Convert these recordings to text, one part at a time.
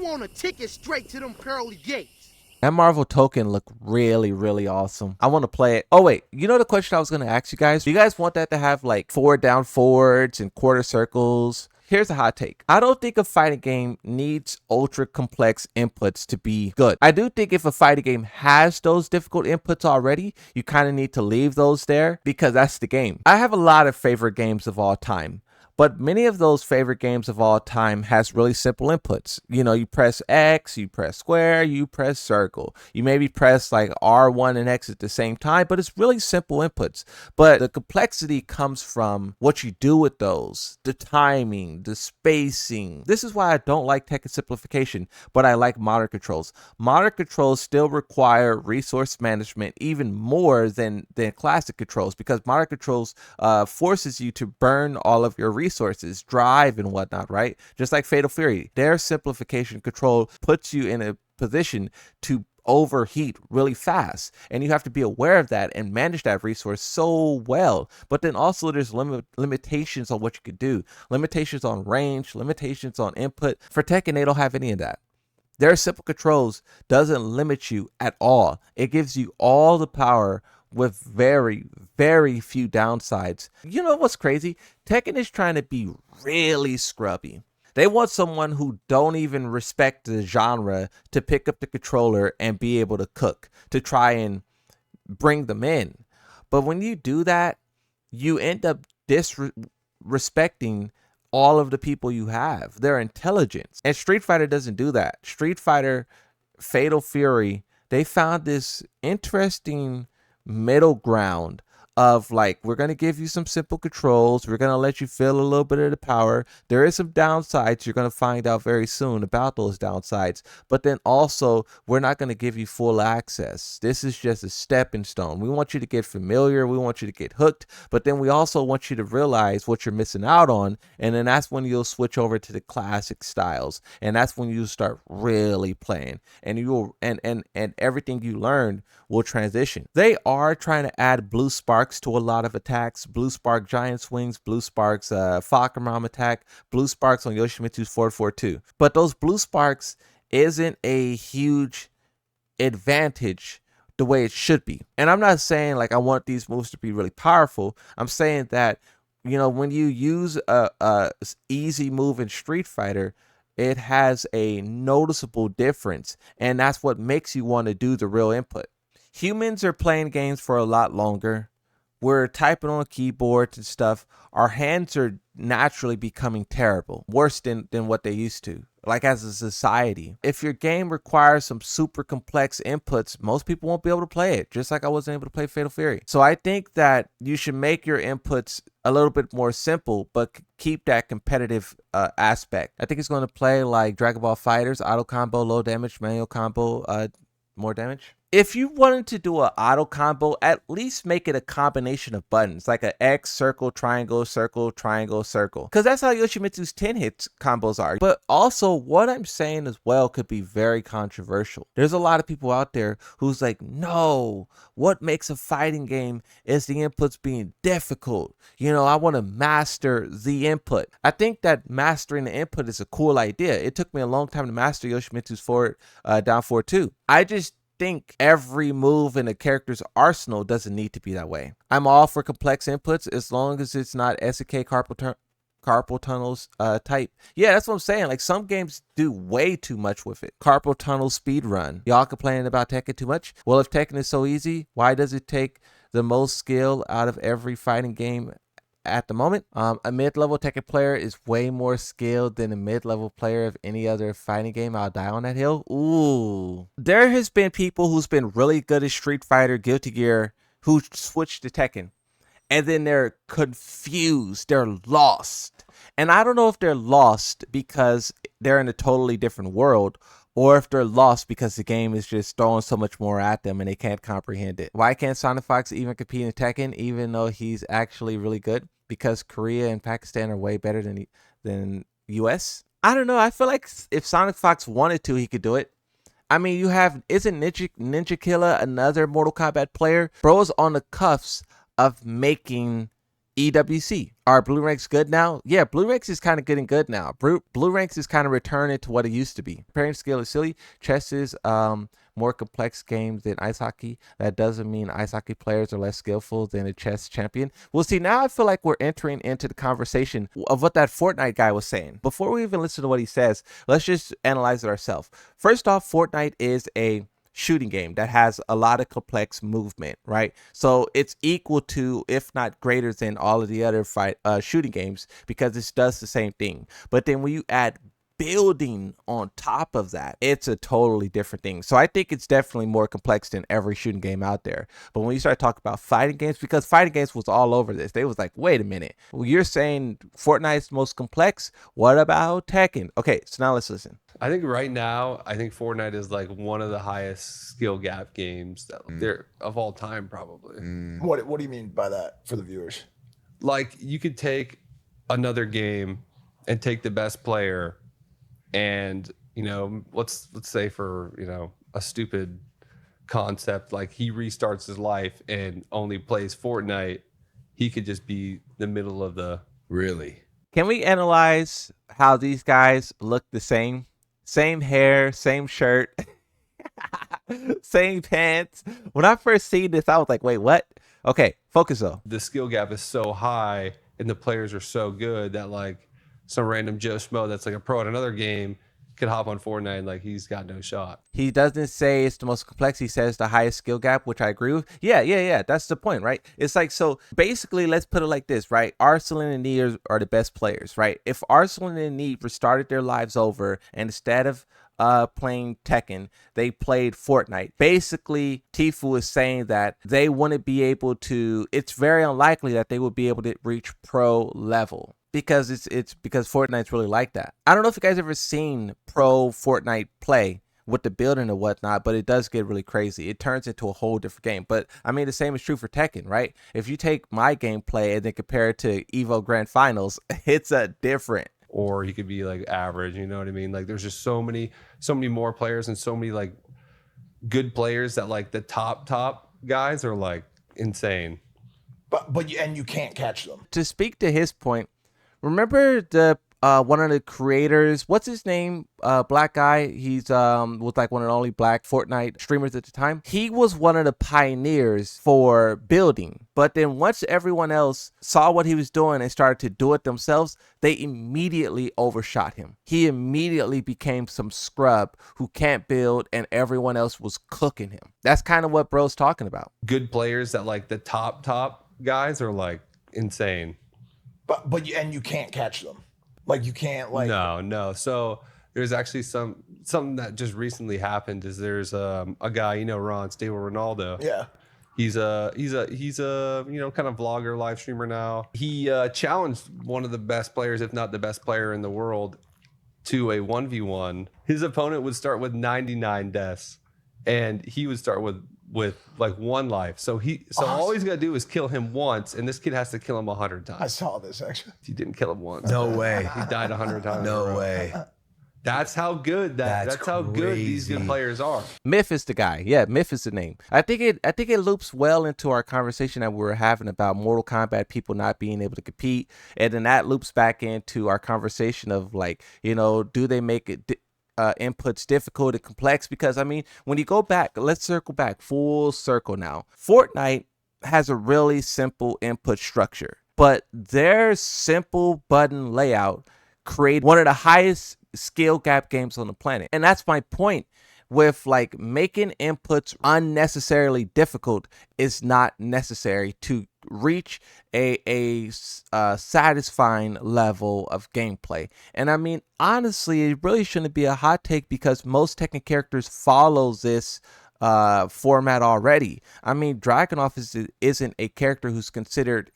want a ticket straight to them pearly gates. That Marvel token looked really, really awesome. I want to play it. Oh, wait. You know the question I was going to ask you guys? Do you guys want that to have like forward down forwards and quarter circles? Here's a hot take. I don't think a fighting game needs ultra complex inputs to be good. I do think if a fighting game has those difficult inputs already, you kind of need to leave those there because that's the game. I have a lot of favorite games of all time. But many of those favorite games of all time has really simple inputs. You know, you press X, you press square, you press circle. You maybe press like R1 and X at the same time, but it's really simple inputs. But the complexity comes from what you do with those, the timing, the spacing. This is why I don't like Tekken simplification, but I like modern controls. Modern controls still require resource management even more than classic controls because modern controls forces you to burn all of your resources, drive and whatnot, right? Just like Fatal Fury, their simplification control puts you in a position to overheat really fast, and you have to be aware of that and manage that resource so well. But then also there's limitations on what you could do, limitations on range, limitations on input. For Tekken, they don't have any of that. Their simple controls doesn't limit you at all. It gives you all the power with very, very few downsides. You know what's crazy? Tekken is trying to be really scrubby. They want someone who don't even respect the genre to pick up the controller and be able to cook, to try and bring them in. But when you do that, you end up disrespecting all of the people you have, their intelligence. And Street Fighter doesn't do that. Street Fighter, Fatal Fury, they found this interesting middle ground of like, we're going to give you some simple controls, we're going to let you feel a little bit of the power. There is some downsides, you're going to find out very soon about those downsides, but then also we're not going to give you full access. This is just a stepping stone. We want you to get familiar, we want you to get hooked, but then we also want you to realize what you're missing out on, and then that's when you'll switch over to the classic styles, and that's when you start really playing, and you'll and everything you learned will transition. They are trying to add blue sparks to a lot of attacks. Blue spark giant swings, blue sparks Falcon attack, blue sparks on Yoshimitsu's 442. But those blue sparks isn't a huge advantage the way it should be. And I'm not saying like I want these moves to be really powerful. I'm saying that, you know, when you use a easy move in Street Fighter, it has a noticeable difference, and that's what makes you want to do the real input. Humans are playing games for a lot longer. We're typing on keyboards and stuff. Our hands are naturally becoming terrible, worse than what they used to, like as a society. If your game requires some super complex inputs, most people won't be able to play it, just like I wasn't able to play Fatal Fury. So I think that you should make your inputs a little bit more simple, but keep that competitive aspect. I think it's going to play like Dragon Ball FighterZ, auto combo, low damage, manual combo, more damage. If you wanted to do an auto combo, at least make it a combination of buttons, like an X, circle, triangle, circle, triangle, circle. Because that's how Yoshimitsu's 10 hits combos are. But also, what I'm saying as well could be very controversial. There's a lot of people out there who's like, no, what makes a fighting game is the inputs being difficult. You know, I want to master the input. I think that mastering the input is a cool idea. It took me a long time to master Yoshimitsu's forward, down forward too. I just think every move in a character's arsenal doesn't need to be that way. I'm all for complex inputs as long as it's not SK carpal tunnels type. Yeah, that's what I'm saying. Like some games do way too much with it. Carpal tunnel speed run. Y'all complaining about Tekken too much? Well, if Tekken is so easy, why does it take the most skill out of every fighting game at the moment? A mid-level Tekken player is way more skilled than a mid-level player of any other fighting game. I'll die on that hill. Ooh. There has been people who's been really good at Street Fighter, Guilty Gear, who switched to Tekken, and then they're confused, they're lost. And I don't know if they're lost because they're in a totally different world, or if they're lost because the game is just throwing so much more at them and they can't comprehend it. Why can't Sonic Fox even compete in Tekken, even though he's actually really good? Because Korea and Pakistan are way better than US? I don't know. I feel like if Sonic Fox wanted to, he could do it. I mean, you have, isn't Ninja Killa another Mortal Kombat player? Bro's on the cuffs of making EWC. Are blue ranks good now? Yeah, blue ranks is kind of getting good now. Blue ranks is kind of returning to what it used to be. Comparing scale is silly. Chess is more complex games than ice hockey. That doesn't mean ice hockey players are less skillful than a chess champion. Well, see, now I feel like we're entering into the conversation of what that Fortnite guy was saying. Before we even listen to what he says, let's just analyze it ourselves. First off, Fortnite is a shooting game that has a lot of complex movement, right? So it's equal to, if not greater than, all of the other shooting games, because it does the same thing. But then when you add building on top of that, it's a totally different thing. So I think it's definitely more complex than every shooting game out there. But when you start talking about fighting games, because fighting games was all over this, they was like, wait a minute, well, you're saying Fortnite's most complex? What about Tekken? Okay, so now let's listen. I think right now, I think Fortnite is like one of the highest skill gap games that they're of all time, probably. What do you mean by that for the viewers? Like, you could take another game and take the best player, and let's say, for a stupid concept, like he restarts his life and only plays Fortnite, he could just be the middle of the. Really? Can we analyze how these guys look the same? Same hair, same shirt, same pants. When I first seen this, I was like, wait, what? Okay, focus though. The skill gap is so high and the players are so good that like some random Joe Schmo that's like a pro at another game could hop on Fortnite and like he's got no shot. He doesn't say it's the most complex. He says the highest skill gap, which I agree with. Yeah. That's the point, right? It's like, so basically, let's put it like this, right? Arslan and Need are the best players, right? If Arslan and Need restarted their lives over, and instead of playing Tekken, they played Fortnite, basically Tfue is saying that they wouldn't be able to, it's very unlikely that they would be able to reach pro level, because it's because Fortnite's really like that. I don't know if you guys ever seen pro Fortnite play with the building and whatnot, but it does get really crazy. It turns into a whole different game. But I mean, the same is true for Tekken, right? If you take my gameplay and then compare it to Evo Grand Finals, it's a different. Or he could be like average, you know what I mean? Like there's just so many more players and so many like good players that like the top guys are like insane. But you can't catch them. To speak to his point, remember the one of the creators, what's his name? Black guy. He's was like one of the only black Fortnite streamers at the time. He was one of the pioneers for building. But then once everyone else saw what he was doing and started to do it themselves, they immediately overshot him. He immediately became some scrub who can't build, and everyone else was cooking him. That's kind of what bro's talking about. Good players that like the top guys are like insane. But you can't catch them. Like you can't like. No. So there's actually something that just recently happened. Is there's a guy, Ron Stable Ronaldo. Yeah. He's a kind of vlogger, live streamer now. He challenged one of the best players, if not the best player in the world, to a 1v1. His opponent would start with 99 deaths, and he would start with like 1 life. So all he's got to do is kill him once, and this kid has to kill him 100 times. I saw this actually. He didn't kill him once. No way. He died 100 times. No way. That's how good that's how good these good players are. Myth is the guy. Yeah, Myth is the name. I think it loops well into our conversation that we were having about Mortal Kombat people not being able to compete, and then that loops back into our conversation of like, do they make it inputs difficult and complex? Because I mean, when you go back, let's circle back full circle now. Fortnite has a really simple input structure, but their simple button layout create one of the highest skill gap games on the planet. And that's my point with like making inputs unnecessarily difficult is not necessary to reach a satisfying level of gameplay. And I mean, honestly, it really shouldn't be a hot take because most Tekken characters follow this format already. I mean, Dragunov isn't a character who's considered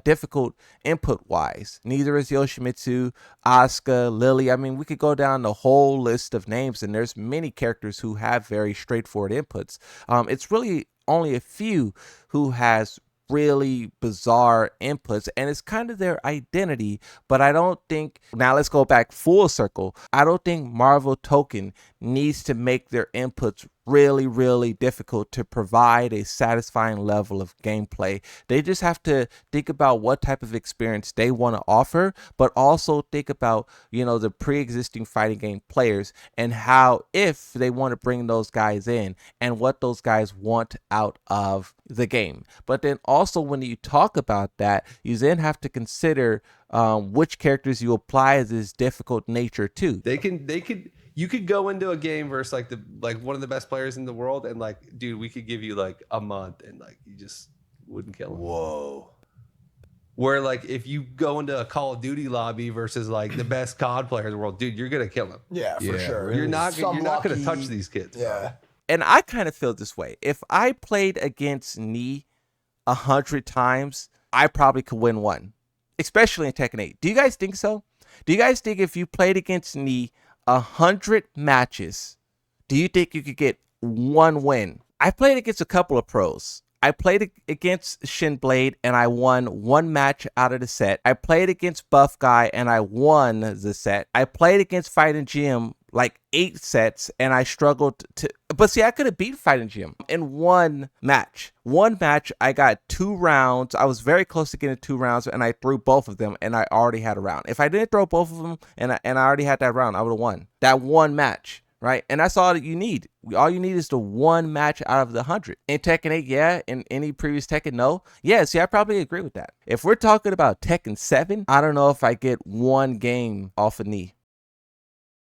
difficult input wise. Neither is Yoshimitsu, Asuka, Lily. I mean, we could go down the whole list of names, and there's many characters who have very straightforward inputs. It's really only a few who has really bizarre inputs, and it's kind of their identity. But I don't think, now let's go back full circle, I don't think Marvel Token needs to make their inputs really, really difficult to provide a satisfying level of gameplay. They just have to think about what type of experience they want to offer, but also think about, the pre-existing fighting game players and how, if they want to bring those guys in and what those guys want out of the game. But then also, when you talk about that, you then have to consider which characters you apply this difficult nature to. You could go into a game versus like one of the best players in the world, and dude, we could give you like a month, and you just wouldn't kill him. Whoa. Where if you go into a Call of Duty lobby versus the best COD player in the world, dude, you're gonna kill him. Yeah, for sure. You're not gonna touch these kids. Yeah. And I kind of feel this way. If I played against Knee 100 times, I probably could win one, especially in Tekken 8. Do you guys think so? Do you guys think if you played against Knee 100 matches, do you think you could get one win? I played against a couple of pros. I played against Shinblade and I won one match out of the set. I played against Buff Guy and I won the set. I played against Fighting Jim 8 sets and I struggled to, but see, I could have beat Fighting Jim in one match. One match, I got 2 rounds. I was very close to getting 2 rounds and I threw both of them and I already had a round. If I didn't throw both of them and I already had that round, I would have won that one match. Right? And that's all that you need. All you need is the one match out of the 100. In Tekken 8, yeah. In any previous Tekken, no. Yeah, see, I probably agree with that. If we're talking about Tekken 7, I don't know if I get one game off of Knee.